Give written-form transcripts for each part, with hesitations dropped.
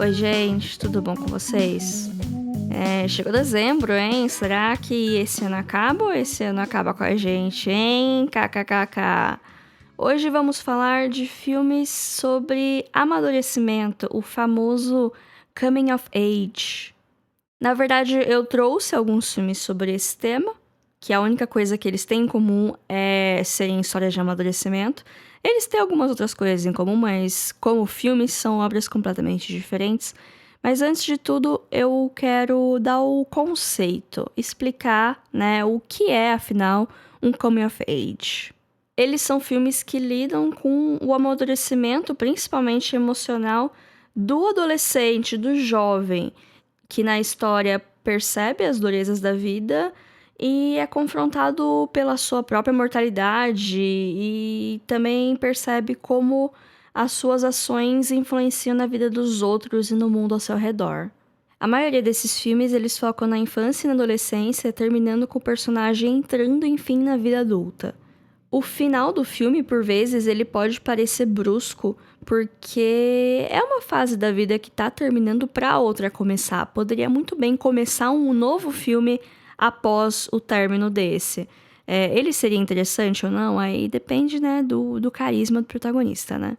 Oi, gente, tudo bom com vocês? Chegou dezembro, hein? Será que esse ano acaba ou esse ano acaba com a gente, hein? KKKK. Hoje vamos falar de filmes sobre amadurecimento, o famoso coming of age. Na verdade, eu trouxe alguns filmes sobre esse tema, que a única coisa que eles têm em comum é serem histórias de amadurecimento. Eles têm algumas outras coisas em comum, mas como filmes são obras completamente diferentes. Mas antes de tudo, eu quero dar o conceito, explicar, né, o que é, afinal, um coming of age. Eles são filmes que lidam com o amadurecimento, principalmente emocional, do adolescente, do jovem, que na história percebe as durezas da vida e é confrontado pela sua própria mortalidade e também percebe como as suas ações influenciam na vida dos outros e no mundo ao seu redor. A maioria desses filmes eles focam na infância e na adolescência, terminando com o personagem entrando enfim na vida adulta. O final do filme, por vezes, ele pode parecer brusco, porque é uma fase da vida que tá terminando pra outra começar. Poderia muito bem começar um novo filme após o término desse. Ele seria interessante ou não? Aí depende, né, do carisma do protagonista, né?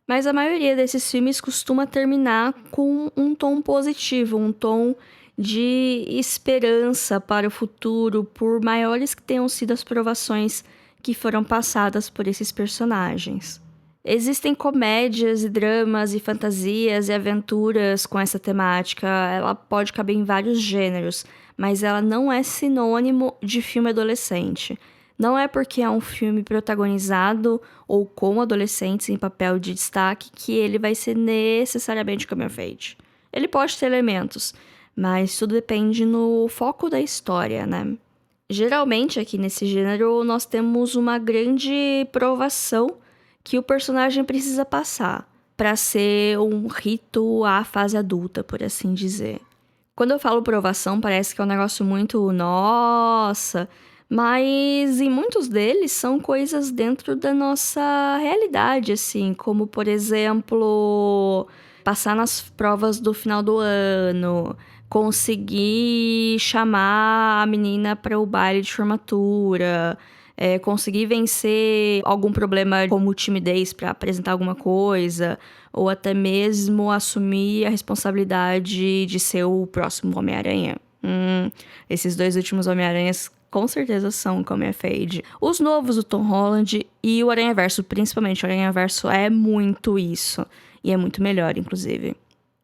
Mas a maioria desses filmes costuma terminar com um tom positivo, um tom de esperança para o futuro, por maiores que tenham sido as provações que foram passadas por esses personagens. Existem comédias e dramas e fantasias e aventuras com essa temática. Ela pode caber em vários gêneros, mas ela não é sinônimo de filme adolescente. Não é porque é um filme protagonizado ou com adolescentes em papel de destaque que ele vai ser necessariamente coming of age. Ele pode ter elementos, mas tudo depende no foco da história, né? Geralmente, aqui nesse gênero, nós temos uma grande provação que o personagem precisa passar para ser um rito à fase adulta, por assim dizer. Quando eu falo provação, parece que é um negócio muito nossa, mas em muitos deles são coisas dentro da nossa realidade, assim, como por exemplo, passar nas provas do final do ano, conseguir chamar a menina para o baile de formatura, conseguir vencer algum problema como timidez para apresentar alguma coisa, ou até mesmo assumir a responsabilidade de ser o próximo Homem-Aranha. Esses dois últimos Homem-Aranhas com certeza são coming of age. Os novos, o Tom Holland e o Aranhaverso, principalmente. O Aranhaverso é muito isso. E é muito melhor, inclusive.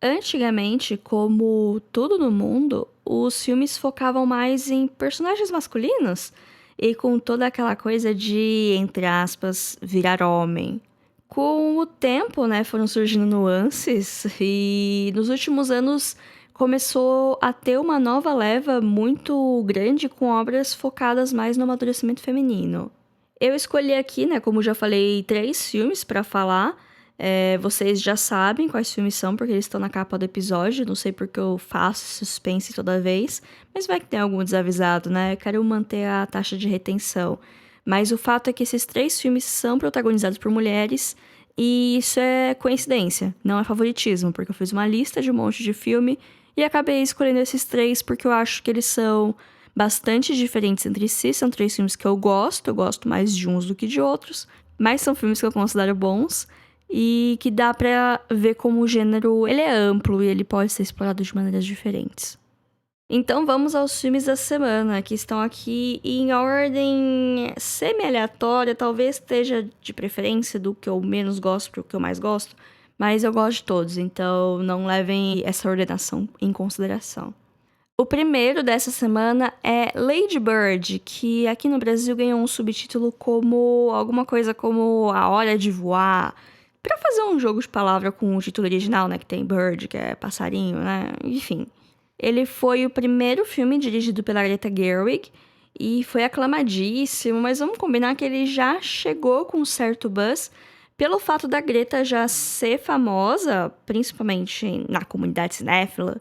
Antigamente, como tudo no mundo, os filmes focavam mais em personagens masculinos e com toda aquela coisa de, entre aspas, virar homem. Com o tempo, né, foram surgindo nuances e nos últimos anos começou a ter uma nova leva muito grande com obras focadas mais no amadurecimento feminino. Eu escolhi aqui, né, como já falei, 3 filmes para falar. Vocês já sabem quais filmes são, porque eles estão na capa do episódio. Não sei porque eu faço suspense toda vez, mas vai que tem algum desavisado, né? Eu quero manter a taxa de retenção. Mas o fato é que esses 3 filmes são protagonizados por mulheres, e isso é coincidência, não é favoritismo, porque eu fiz uma lista de um monte de filme e acabei escolhendo esses 3 porque eu acho que eles são bastante diferentes entre si. São 3 filmes que eu gosto mais de uns do que de outros, mas são filmes que eu considero bons e que dá pra ver como o gênero ele é amplo e ele pode ser explorado de maneiras diferentes. Então vamos aos filmes da semana, que estão aqui em ordem semi-aleatória, talvez esteja de preferência do que eu menos gosto para o que eu mais gosto, mas eu gosto de todos, então não levem essa ordenação em consideração. O primeiro dessa semana é Lady Bird, que aqui no Brasil ganhou um subtítulo como alguma coisa como A Hora de Voar, para fazer um jogo de palavra com o título original, né, que tem Bird, que é passarinho, né, enfim. Ele foi o primeiro filme dirigido pela Greta Gerwig e foi aclamadíssimo, mas vamos combinar que ele já chegou com um certo buzz pelo fato da Greta já ser famosa, principalmente na comunidade cinéfila,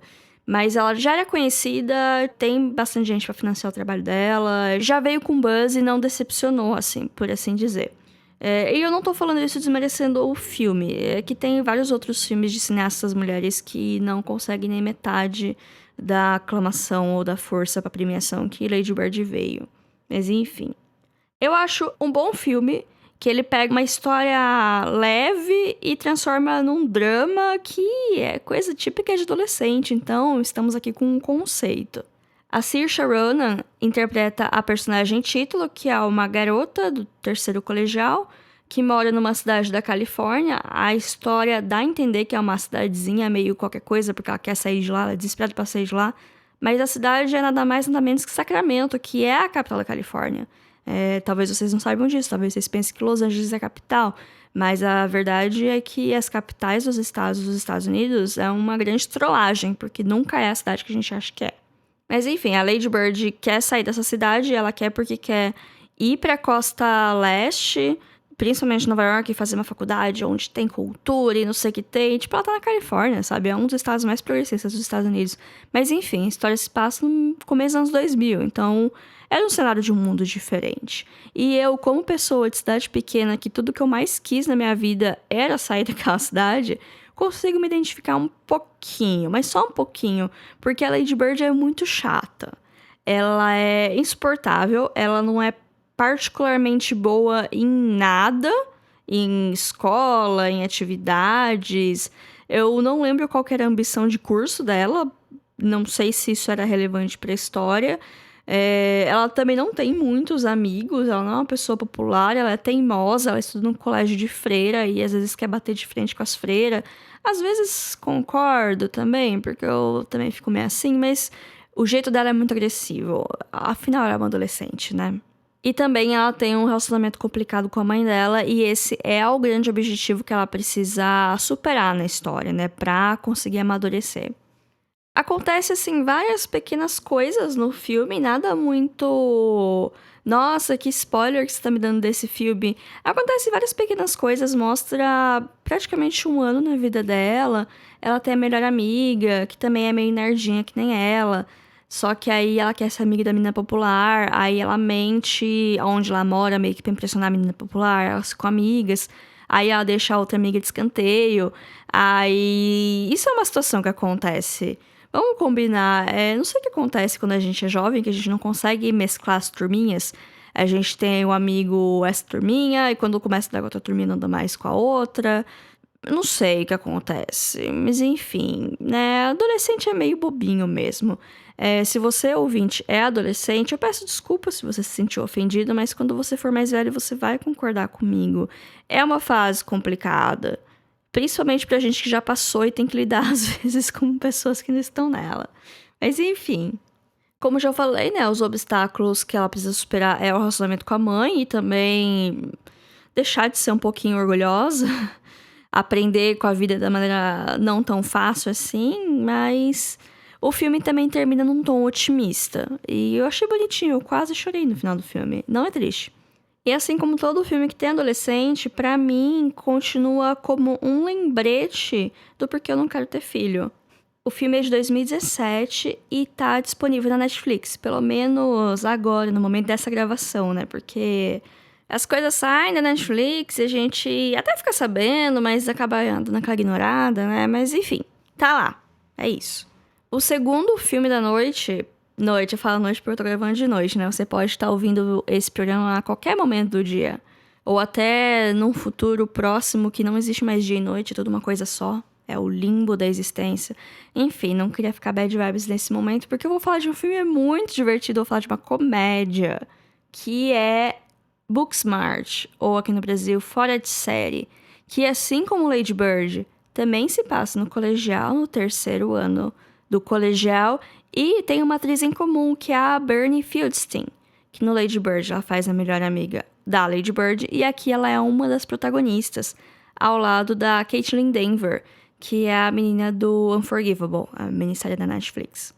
mas ela já era conhecida, tem bastante gente para financiar o trabalho dela, já veio com buzz e não decepcionou, assim, por assim dizer. E eu não tô falando isso desmerecendo o filme. É que tem vários outros filmes de cineastas mulheres que não conseguem nem metade da aclamação ou da força pra premiação que Lady Bird veio. Mas enfim. Eu acho um bom filme que ele pega uma história leve e transforma num drama que é coisa típica de adolescente. Então, estamos aqui com um conceito. A Saoirse Ronan interpreta a personagem título, que é uma garota do terceiro colegial, que mora numa cidade da Califórnia. A história dá a entender que é uma cidadezinha meio qualquer coisa, porque ela quer sair de lá, ela é desesperada pra sair de lá. Mas a cidade é nada mais nada menos que Sacramento, que é a capital da Califórnia. Talvez vocês não saibam disso, talvez vocês pensem que Los Angeles é a capital. Mas a verdade é que as capitais dos Estados Unidos é uma grande trollagem, porque nunca é a cidade que a gente acha que é. Mas enfim, a Lady Bird quer sair dessa cidade, ela quer porque quer ir pra costa leste, principalmente Nova York, e fazer uma faculdade onde tem cultura e não sei o que tem. Tipo, ela tá na Califórnia, sabe? É um dos estados mais progressistas dos Estados Unidos. Mas enfim, a história se passa no começo dos anos 2000, então era um cenário de um mundo diferente. E eu, como pessoa de cidade pequena, que tudo que eu mais quis na minha vida era sair daquela cidade, consigo me identificar um pouquinho, mas só um pouquinho, porque a Lady Bird é muito chata. Ela é insuportável, ela não é particularmente boa em nada, em escola, em atividades. Eu não lembro qual que era a ambição de curso dela, não sei se isso era relevante para a história. Ela também não tem muitos amigos, ela não é uma pessoa popular, ela é teimosa, ela estuda num colégio de freira e às vezes quer bater de frente com as freiras. Às vezes concordo também, porque eu também fico meio assim, mas o jeito dela é muito agressivo. Afinal, ela é uma adolescente, né? E também ela tem um relacionamento complicado com a mãe dela, e esse é o grande objetivo que ela precisa superar na história, né? Pra conseguir amadurecer. Acontece, assim, várias pequenas coisas no filme, nada muito. Nossa, que spoiler que você tá me dando desse filme. Acontece várias pequenas coisas, mostra praticamente um ano na vida dela. Ela tem a melhor amiga, que também é meio nerdinha que nem ela. Só que aí ela quer ser amiga da menina popular, aí ela mente onde ela mora, meio que pra impressionar a menina popular, elas ficam amigas. Aí ela deixa a outra amiga de escanteio. Aí. Isso é uma situação que acontece. Vamos combinar. Não sei o que acontece quando a gente é jovem, que a gente não consegue mesclar as turminhas. A gente tem um amigo essa turminha, e quando começa a dar com a outra turminha, não anda mais com a outra. Não sei o que acontece, mas enfim, né? Adolescente é meio bobinho mesmo. Se você, ouvinte, é adolescente, eu peço desculpa se você se sentiu ofendido, mas quando você for mais velho, você vai concordar comigo. É uma fase complicada. Principalmente pra gente que já passou e tem que lidar, às vezes, com pessoas que não estão nela. Mas enfim. Como já falei, né? Os obstáculos que ela precisa superar é o relacionamento com a mãe e também deixar de ser um pouquinho orgulhosa. Aprender com a vida da maneira não tão fácil assim, mas o filme também termina num tom otimista. E eu achei bonitinho, eu quase chorei no final do filme. Não é triste. E assim como todo filme que tem adolescente, pra mim, continua como um lembrete do porquê eu não quero ter filho. O filme é de 2017 e tá disponível na Netflix, pelo menos agora, no momento dessa gravação, né? Porque as coisas saem da Netflix e a gente até fica sabendo, mas acaba dando naquela ignorada, né? Mas enfim, tá lá. É isso. O segundo filme da noite... Noite, eu falo noite porque eu tô gravando de noite, né? Você pode estar ouvindo esse programa a qualquer momento do dia. Ou até num futuro próximo que não existe mais dia e noite, é tudo uma coisa só. É o limbo da existência. Enfim, não queria ficar bad vibes nesse momento, porque eu vou falar de um filme muito divertido, eu vou falar de uma comédia, que é Booksmart, ou aqui no Brasil, Fora de Série, que assim como Lady Bird, também se passa no colegial, no terceiro ano do colegial, e tem uma atriz em comum, que é a Bernie Fieldstein, que no Lady Bird ela faz a melhor amiga da Lady Bird, e aqui ela é uma das protagonistas, ao lado da Caitlin Denver, que é a menina do Unforgivable, a minissérie da Netflix.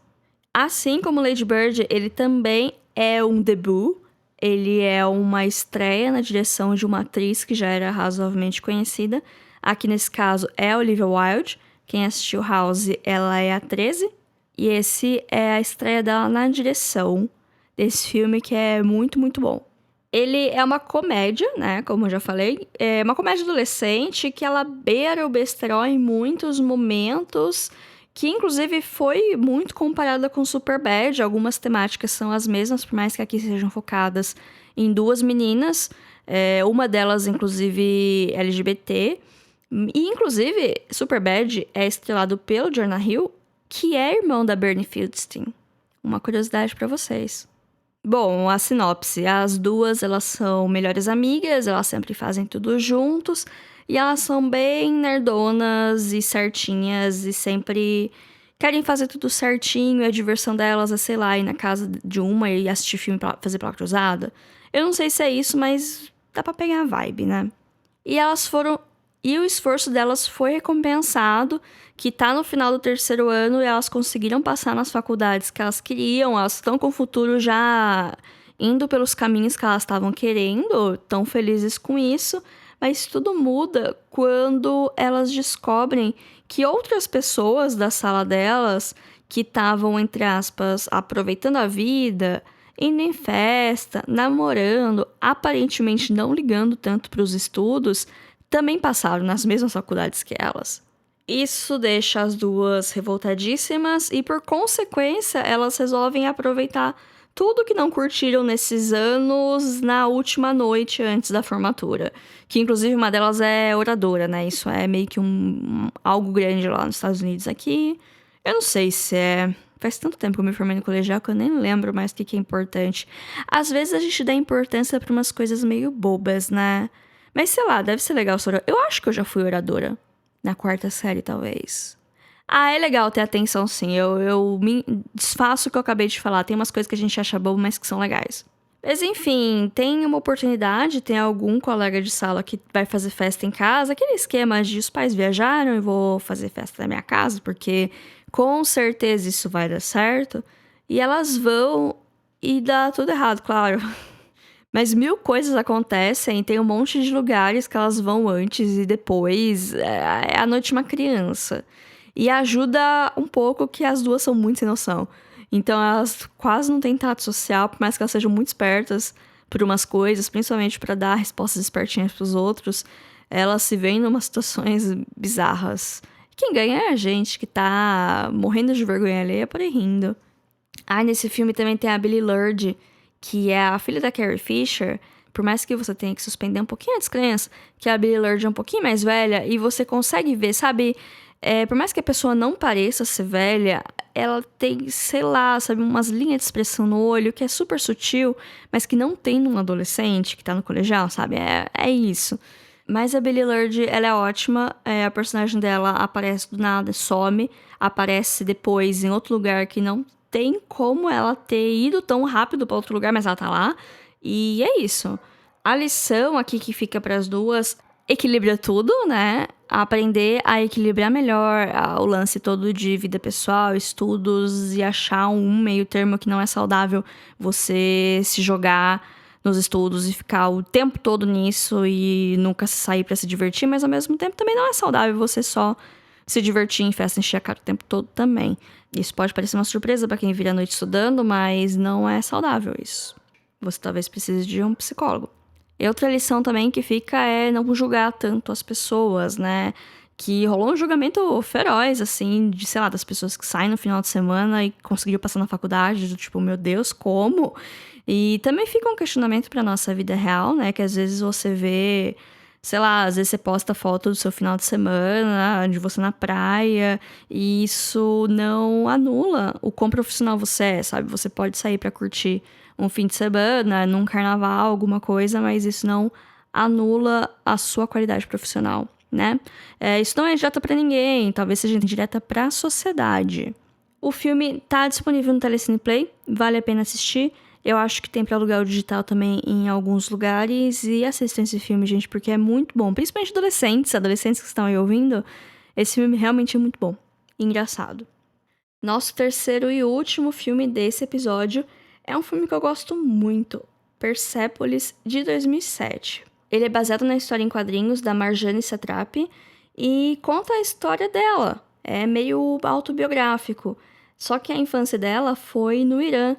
Assim como Lady Bird, ele também é um debut, ele é uma estreia na direção de uma atriz que já era razoavelmente conhecida. Aqui nesse caso é a Olivia Wilde. Quem assistiu House, ela é a 13. E esse é a estreia dela na direção desse filme, que é muito, muito bom. Ele é uma comédia, né? Como eu já falei. É uma comédia adolescente que ela beira o besterol em muitos momentos, que inclusive foi muito comparada com Superbad. Algumas temáticas são as mesmas, por mais que aqui sejam focadas em duas meninas. Uma delas, inclusive, LGBT. E, inclusive, Superbad é estrelado pelo Jonah Hill, que é irmão da Bernie Fieldstein. Uma curiosidade pra vocês. Bom, a sinopse. As duas, elas são melhores amigas, elas sempre fazem tudo juntos. E elas são bem nerdonas e certinhas e sempre querem fazer tudo certinho. E a diversão delas é, sei lá, ir na casa de uma e assistir filme pra fazer pela cruzada. Eu não sei se é isso, mas dá pra pegar a vibe, né? E elas foram... E o esforço delas foi recompensado, que tá no final do terceiro ano e elas conseguiram passar nas faculdades que elas queriam, elas estão com o futuro já indo pelos caminhos que elas estavam querendo, tão felizes com isso, mas tudo muda quando elas descobrem que outras pessoas da sala delas, que estavam, entre aspas, aproveitando a vida, indo em festa, namorando, aparentemente não ligando tanto para os estudos, também passaram nas mesmas faculdades que elas. Isso deixa as duas revoltadíssimas e, por consequência, elas resolvem aproveitar tudo que não curtiram nesses anos na última noite antes da formatura. Que, inclusive, uma delas é oradora, né? Isso é meio que algo grande lá nos Estados Unidos. Aqui, eu não sei se é... Faz tanto tempo que eu me formei no colegial que eu nem lembro mais o que é importante. Às vezes a gente dá importância para umas coisas meio bobas, né? Mas sei lá, deve ser legal ser oradora. Eu acho que eu já fui oradora. Na quarta série, talvez. Ah, é legal ter atenção, sim. Eu me desfaço o que eu acabei de falar. Tem umas coisas que a gente acha bobo, mas que são legais. Mas enfim, tem uma oportunidade, tem algum colega de sala que vai fazer festa em casa. Aquele esquema de os pais viajaram e vou fazer festa na minha casa, porque com certeza isso vai dar certo. E elas vão e dá tudo errado, claro. Mas 1000 coisas acontecem, tem um monte de lugares que elas vão antes e depois. É a noite de uma criança. E ajuda um pouco que as duas são muito sem noção. Então elas quase não têm tato social, por mais que elas sejam muito espertas por umas coisas, principalmente para dar respostas espertinhas pros outros. Elas se veem em umas situações bizarras. Quem ganha é a gente que tá morrendo de vergonha alheia por aí rindo. Nesse filme também tem a Billie Lourd, que é a filha da Carrie Fisher. Por mais que você tenha que suspender um pouquinho a descrença, que a Billie Lourd é um pouquinho mais velha, e você consegue ver, sabe? Por mais que a pessoa não pareça ser velha, ela tem, sei lá, sabe, umas linhas de expressão no olho que é super sutil, mas que não tem num adolescente que tá no colegial, sabe? É isso. Mas a Billie Lourd, ela é ótima, a personagem dela aparece do nada, some, aparece depois em outro lugar que não tem como ela ter ido tão rápido para outro lugar, mas ela tá lá. E é isso. A lição aqui que fica para as duas, equilibra tudo, né? Aprender a equilibrar melhor o lance todo de vida pessoal, estudos e achar um meio termo que não é saudável você se jogar nos estudos e ficar o tempo todo nisso e nunca sair para se divertir, mas ao mesmo tempo também não é saudável você só se divertir em festa, encher a cara o tempo todo também. Isso pode parecer uma surpresa para quem vira a noite estudando, mas não é saudável isso. Você talvez precise de um psicólogo. E outra lição também que fica é não julgar tanto as pessoas, né? Que rolou um julgamento feroz, assim, de, sei lá, das pessoas que saem no final de semana e conseguiram passar na faculdade, do tipo, meu Deus, como? E também fica um questionamento pra nossa vida real, né? Que às vezes você vê... Sei lá, às vezes você posta foto do seu final de semana, de você na praia, e isso não anula o quão profissional você é, sabe? Você pode sair pra curtir um fim de semana, num carnaval, alguma coisa, mas isso não anula a sua qualidade profissional, né? Isso não é direta pra ninguém, talvez seja direta pra sociedade. O filme tá disponível no Telecine Play, vale a pena assistir. Eu acho que tem pra alugar o digital também em alguns lugares. E assistam esse filme, gente, porque é muito bom. Principalmente adolescentes que estão aí ouvindo. Esse filme realmente é muito bom. E engraçado. Nosso terceiro e último filme desse episódio é um filme que eu gosto muito. Persepolis, de 2007. Ele é baseado na história em quadrinhos da Marjane Satrapi. E conta a história dela. É meio autobiográfico. Só que a infância dela foi no Irã.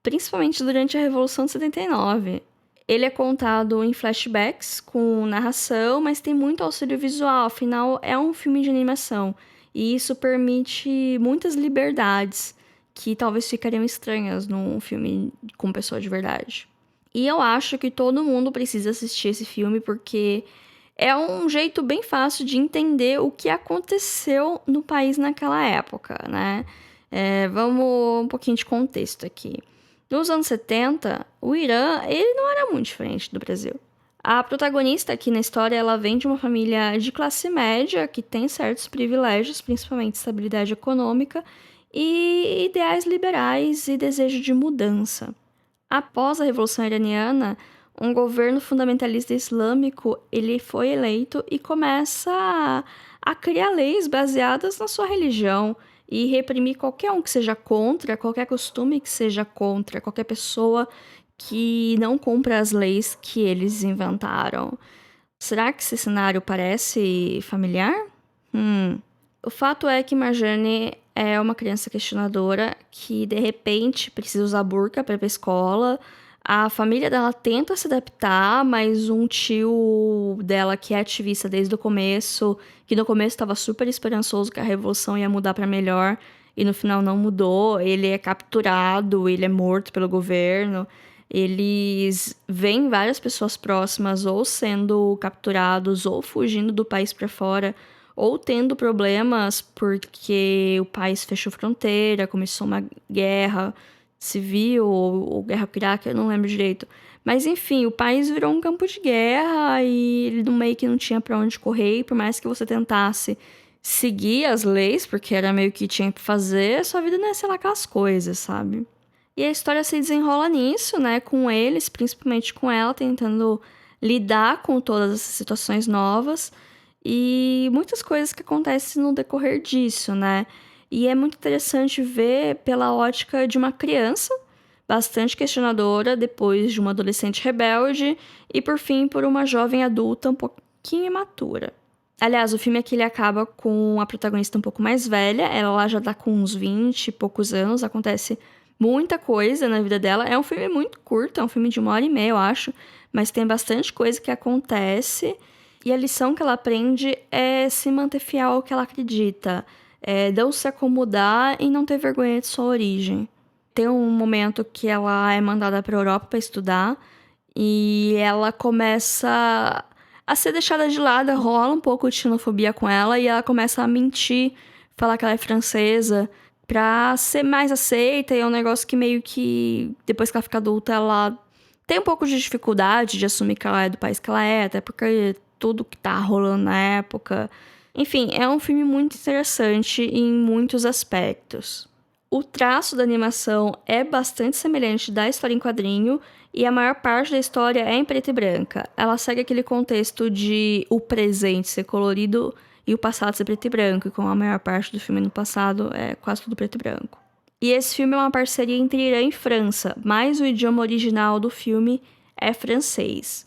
Principalmente durante a Revolução de 79. Ele é contado em flashbacks, com narração, mas tem muito auxílio visual, afinal é um filme de animação. E isso permite muitas liberdades que talvez ficariam estranhas num filme com pessoa de verdade. E eu acho que todo mundo precisa assistir esse filme porque é um jeito bem fácil de entender o que aconteceu no país naquela época, né? Vamos um pouquinho de contexto aqui. Nos anos 70, o Irã, ele não era muito diferente do Brasil. A protagonista aqui na história, ela vem de uma família de classe média, que tem certos privilégios, principalmente estabilidade econômica, e ideais liberais e desejo de mudança. Após a Revolução Iraniana, um governo fundamentalista islâmico, ele foi eleito e começa a criar leis baseadas na sua religião e reprimir qualquer um que seja contra, qualquer costume que seja contra, qualquer pessoa que não cumpra as leis que eles inventaram. Será que esse cenário parece familiar? O fato é que Marjane é uma criança questionadora que, de repente, precisa usar burca para ir pra escola. A família dela tenta se adaptar, mas um tio dela, que é ativista desde o começo, que no começo estava super esperançoso que a revolução ia mudar para melhor, e no final não mudou. Ele é capturado, ele é morto pelo governo. Eles veem várias pessoas próximas ou sendo capturados ou fugindo do país para fora, ou tendo problemas porque o país fechou fronteira, começou uma guerra civil ou guerra ao Iraque, eu não lembro direito. Mas enfim, o país virou um campo de guerra e ele meio que não tinha para onde correr, e por mais que você tentasse seguir as leis, porque era meio que tinha que fazer, sua vida não ia ser lá aquelas coisas, sabe? E a história se desenrola nisso, né, com eles, principalmente com ela, tentando lidar com todas essas situações novas e muitas coisas que acontecem no decorrer disso, né? E é muito interessante ver pela ótica de uma criança bastante questionadora, depois de uma adolescente rebelde e, por fim, por uma jovem adulta um pouquinho imatura. Aliás, o filme aqui ele acaba com a protagonista um pouco mais velha, ela lá já tá com uns 20 e poucos anos, acontece muita coisa na vida dela. É um filme muito curto, é um filme de 1h30, eu acho, mas tem bastante coisa que acontece. E a lição que ela aprende é se manter fiel ao que ela acredita, não se acomodar e não ter vergonha de sua origem. Tem um momento que ela é mandada para a Europa para estudar e ela começa a ser deixada de lado, rola um pouco de xenofobia com ela e ela começa a mentir, falar que ela é francesa pra ser mais aceita, e é um negócio que meio que, depois que ela fica adulta, ela tem um pouco de dificuldade de assumir que ela é do país que ela é, até porque tudo que tá rolando na época. Enfim, é um filme muito interessante em muitos aspectos. O traço da animação é bastante semelhante da história em quadrinho e a maior parte da história é em preto e branca. Ela segue aquele contexto de o presente ser colorido e o passado ser preto e branco, e como a maior parte do filme no passado é quase tudo preto e branco. E esse filme é uma parceria entre Irã e França, mas o idioma original do filme é francês.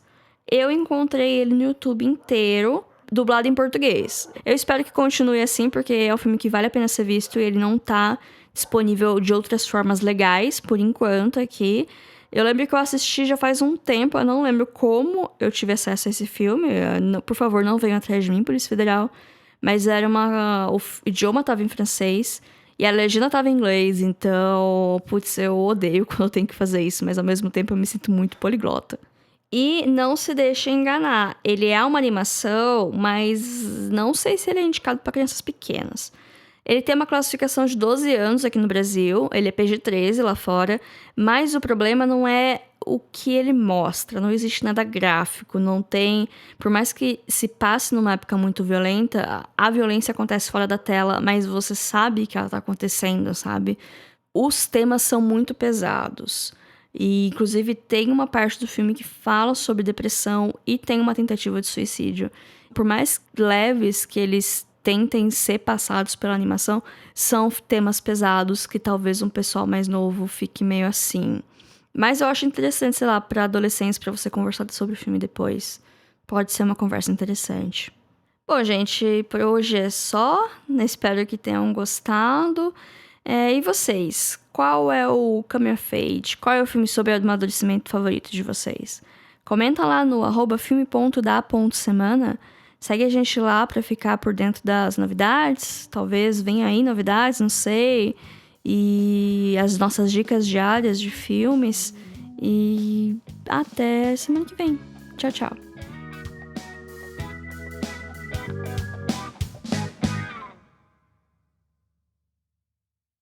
Eu encontrei ele no YouTube inteiro, dublado em português. Eu espero que continue assim, porque é um filme que vale a pena ser visto e ele não tá disponível de outras formas legais, por enquanto, aqui. Eu lembro que eu assisti já faz um tempo, eu não lembro como eu tive acesso a esse filme. Por favor, não venham atrás de mim, Polícia Federal. Mas o idioma tava em francês e a legenda tava em inglês, então, putz, eu odeio quando eu tenho que fazer isso, mas ao mesmo tempo eu me sinto muito poliglota. E não se deixe enganar, ele é uma animação, mas não sei se ele é indicado para crianças pequenas. Ele tem uma classificação de 12 anos aqui no Brasil, ele é PG-13 lá fora, mas o problema não é o que ele mostra, não existe nada gráfico, não tem... Por mais que se passe numa época muito violenta, a violência acontece fora da tela, mas você sabe que ela tá acontecendo, sabe? Os temas são muito pesados. E, inclusive, tem uma parte do filme que fala sobre depressão e tem uma tentativa de suicídio. Por mais leves que eles tentem ser passados pela animação, são temas pesados que talvez um pessoal mais novo fique meio assim. Mas eu acho interessante, sei lá, para adolescentes, para você conversar sobre o filme depois. Pode ser uma conversa interessante. Bom, gente, por hoje é só. Espero que tenham gostado. E vocês? Qual é o coming of age? Qual é o filme sobre amadurecimento favorito de vocês? Comenta lá no @filme.da.semana. Segue a gente lá pra ficar por dentro das novidades. Talvez venha aí novidades, não sei. E as nossas dicas diárias de filmes. E até semana que vem. Tchau, tchau.